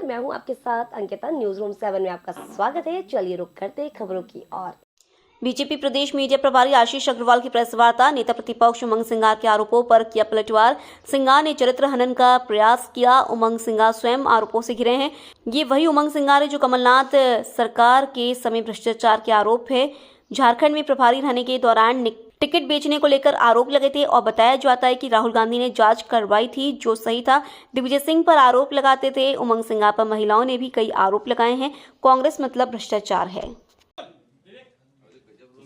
नमस्कार, मैं हूं आपके साथ अंकिता। न्यूज रूम 7 में आपका स्वागत है। चलिए रुक करते हैं खबरों की ओर। बीजेपी प्रदेश मीडिया प्रभारी आशीष अग्रवाल की प्रेस वार्ता। नेता प्रतिपक्ष उमंग सिंगार के आरोपों पर किया पलटवार। सिंगार ने चरित्र हनन का प्रयास किया। उमंग सिंगार स्वयं आरोपों से घिरे हैं। ये वही उमंग सिंगार है जो कमलनाथ सरकार के समय भ्रष्टाचार के आरोप है। झारखंड में प्रभारी रहने के दौरान टिकट बेचने को लेकर आरोप लगे थे और बताया जाता है कि राहुल गांधी ने जांच करवाई थी, जो सही था। दिग्विजय सिंह पर आरोप लगाते थे। उमंग सिंगार पर महिलाओं ने भी कई आरोप लगाए हैं। कांग्रेस मतलब भ्रष्टाचार है।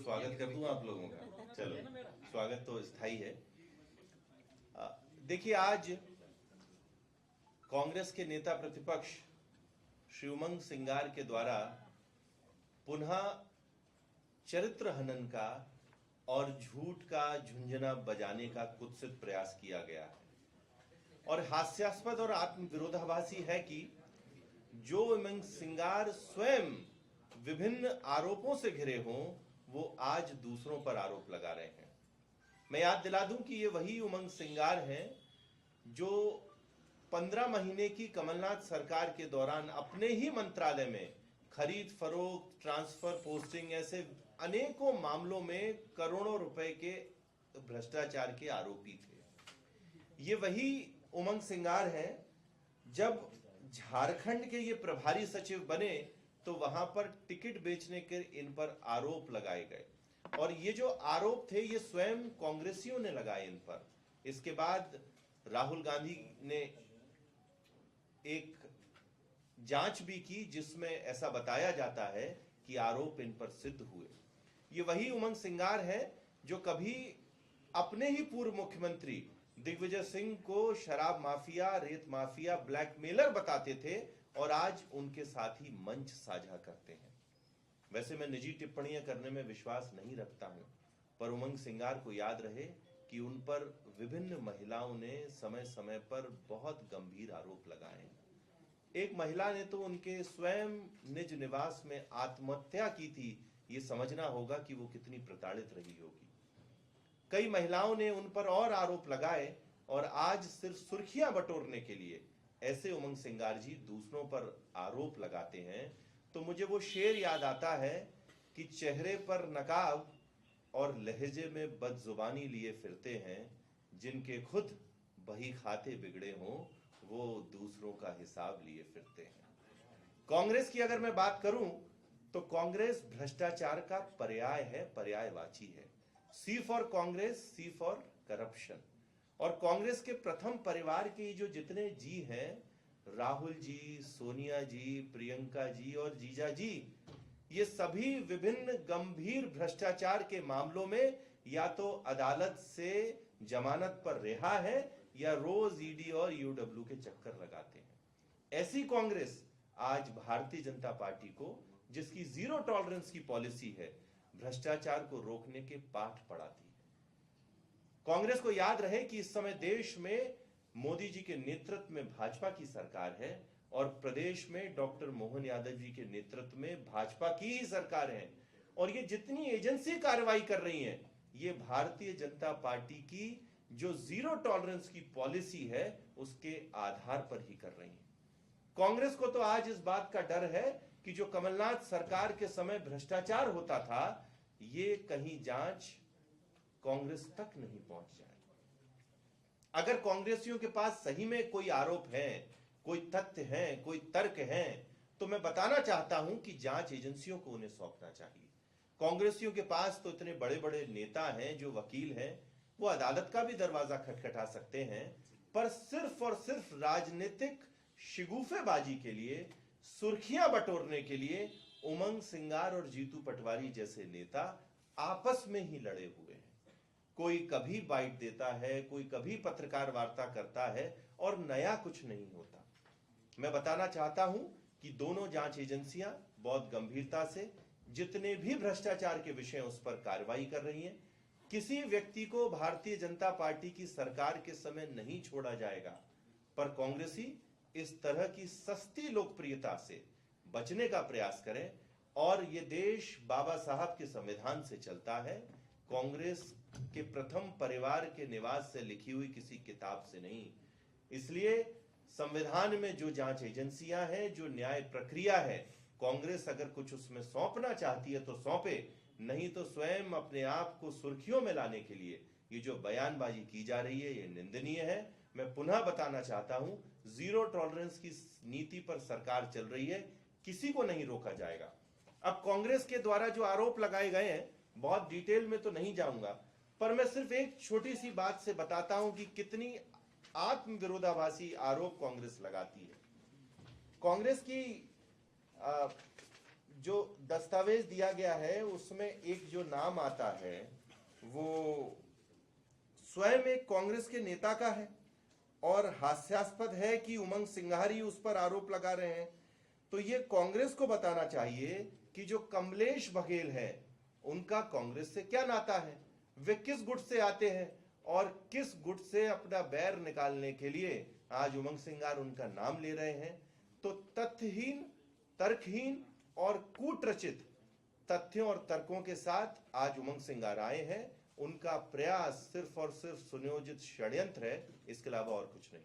स्वागत कर दूं आप लोगों का। चलो, स्वागत तो स्थायी है। देखिए, आज कांग्रेस के नेता प्रतिपक्ष श्री उमंग सिंगार के द्वारा पुनः चरित्र हनन का और झूठ का झुंझुना बजाने का कुत्सित प्रयास किया गया है और हास्यास्पद और आत्मविरोधाभासी है कि जो उमंग सिंगार स्वयं विभिन्न आरोपों से घिरे हों, वो आज दूसरों पर आरोप लगा रहे हैं। मैं याद दिला दूं कि ये वही उमंग सिंगार हैं जो 15 महीने की कमलनाथ सरकार के दौरान अपने ही मंत्रालय में खरीद फरोख्त, ट्रांसफर, पोस्टिंग ऐसे अनेकों मामलों में करोड़ों रुपए के भ्रष्टाचार के आरोपी थे। ये वही उमंग सिंगार हैं जब झारखंड के ये प्रभारी सचिव बने तो वहां पर टिकट बेचने के इन पर आरोप लगाए गए और ये जो आरोप थे ये स्वयं कांग्रेसियों ने लगाए इन पर। इसके बाद राहुल गांधी ने एक जांच भी की जिसमें ऐसा बताया जाता है कि आरोप इन पर सिद्ध हुए। ये वही उमंग सिंगार है जो कभी अपने ही पूर्व मुख्यमंत्री दिग्विजय सिंह को शराब माफिया, रेत माफिया, ब्लैकमेलर बताते थे और आज उनके साथ ही मंच साझा करते हैं। वैसे मैं निजी टिप्पणियां करने में विश्वास नहीं रखता हूं, पर उमंग सिंगार को याद रहे कि उन पर विभिन्न महिलाओं ने समय समय पर बहुत गंभीर आरोप लगाए। एक महिला ने तो उनके स्वयं निज निवास में आत्महत्या की थी। ये समझना होगा कि वो कितनी प्रताड़ित रही होगी। कई महिलाओं ने उन पर और आरोप लगाए और आज सिर्फ सुर्खियां बटोरने के लिए ऐसे उमंग सिंगार जी दूसरों पर आरोप लगाते हैं तो मुझे वो शेर याद आता है कि चेहरे पर नकाब और लहजे में बदजुबानी लिए फिरते हैं, जिनके खुद बही खाते बिगड़े हों वो दूसरों का हिसाब लिए फिरते हैं। कांग्रेस की अगर मैं बात करूं तो कांग्रेस भ्रष्टाचार का पर्याय है, पर्यायवाची है। C for Congress, C for corruption. और कांग्रेस के प्रथम परिवार के जो जितने जी हैं, राहुल जी, सोनिया जी, प्रियंका जी और जीजा जी, ये सभी विभिन्न गंभीर भ्रष्टाचार के मामलों में या तो अदालत से जमानत पर रिहा है या रोज ईडी और यूडब्ल्यू के चक्कर लगाते हैं। ऐसी कांग्रेस आज भारतीय जनता पार्टी को, जिसकी जीरो टॉलरेंस की पॉलिसी है, भ्रष्टाचार को रोकने के पाठ पढ़ाती है। कांग्रेस को याद रहे कि इस समय देश में मोदी जी के नेतृत्व में भाजपा की सरकार है और प्रदेश में डॉक्टर मोहन यादव जी के नेतृत्व में भाजपा की ही सरकार है और ये जितनी एजेंसी कार्रवाई कर रही हैं, ये भारतीय जनता पार्टी की जो जीरो टॉलरेंस की पॉलिसी है उसके आधार पर ही कर रही हैं। कांग्रेस को तो आज इस बात का डर है कि जो कमलनाथ सरकार के समय भ्रष्टाचार होता था, ये कहीं जांच कांग्रेस तक नहीं पहुंच जाए। अगर कांग्रेसियों के पास सही में कोई आरोप है, कोई तथ्य हैं, कोई तर्क हैं, तो मैं बताना चाहता हूं कि जांच एजेंसियों को उन्हें सौंपना चाहिए। कांग्रेसियों के पास तो इतने बड़े बड़े नेता हैं, जो वकील हैं, वो अदालत का भी दरवाजा खटखटा सकते हैं, पर सिर्फ और सिर्फ राजनीतिक शिगुफेबाजी के लिए, सुर्खियां बटोरने के लिए उमंग सिंगार और जीतू पटवारी जैसे नेता आपस में ही लड़े हुए हैं। कोई कभी बाइट देता है, कोई कभी पत्रकार वार्ता करता है और नया कुछ नहीं होता। मैं बताना चाहता हूं कि दोनों जांच एजेंसियां बहुत गंभीरता से जितने भी भ्रष्टाचार के विषय उस पर कार्रवाई कर रही हैं। किसी व्यक्ति को भारतीय जनता पार्टी की सरकार के समय नहीं छोड़ा जाएगा, पर कांग्रेसी इस तरह की सस्ती लोकप्रियता से बचने का प्रयास करें। और ये देश बाबा साहब के संविधान से चलता है, कांग्रेस के प्रथम परिवार के निवास से लिखी हुई किसी किताब से नहीं। इसलिए संविधान में जो जांच एजेंसियां हैं, जो न्याय प्रक्रिया है, कांग्रेस अगर कुछ उसमें सौंपना चाहती है तो सौंपे, नहीं तो स्वयं अपने आप को सुर्खियों में लाने के लिए ये जो बयानबाजी की जा रही है ये निंदनीय है। मैं पुनः बताना चाहता हूं, जीरो टॉलरेंस की नीति पर सरकार चल रही है, किसी को नहीं रोका जाएगा। अब कांग्रेस के द्वारा जो आरोप लगाए गए हैं, बहुत डिटेल में तो नहीं जाऊंगा, पर मैं सिर्फ एक छोटी सी बात से बताता हूं कि कितनी आत्म विरोधाभासी आरोप कांग्रेस लगाती है। कांग्रेस की जो दस्तावेज दिया गया है उसमें एक जो नाम आता है वो स्वयं एक कांग्रेस के नेता का है और हास्यास्पद है कि उमंग सिंघारी उस पर आरोप लगा रहे हैं। तो ये कांग्रेस को बताना चाहिए कि जो कमलेश बघेल है उनका कांग्रेस से क्या नाता है, वे किस गुट से आते हैं और किस गुट से अपना बैर निकालने के लिए आज उमंग सिंगार उनका नाम ले रहे हैं। तो तथ्यहीन, तर्कहीन और कूटरचित तथ्यों और तर्कों के साथ आज उमंग सिंगार आए हैं। उनका प्रयास सिर्फ और सिर्फ सुनियोजित षड्यंत्र है, इसके अलावा और कुछ नहीं।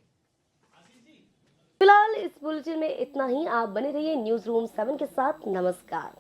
फिलहाल इस बुलेटिन में इतना ही। आप बने रहिए न्यूज रूम 7 के साथ। नमस्कार।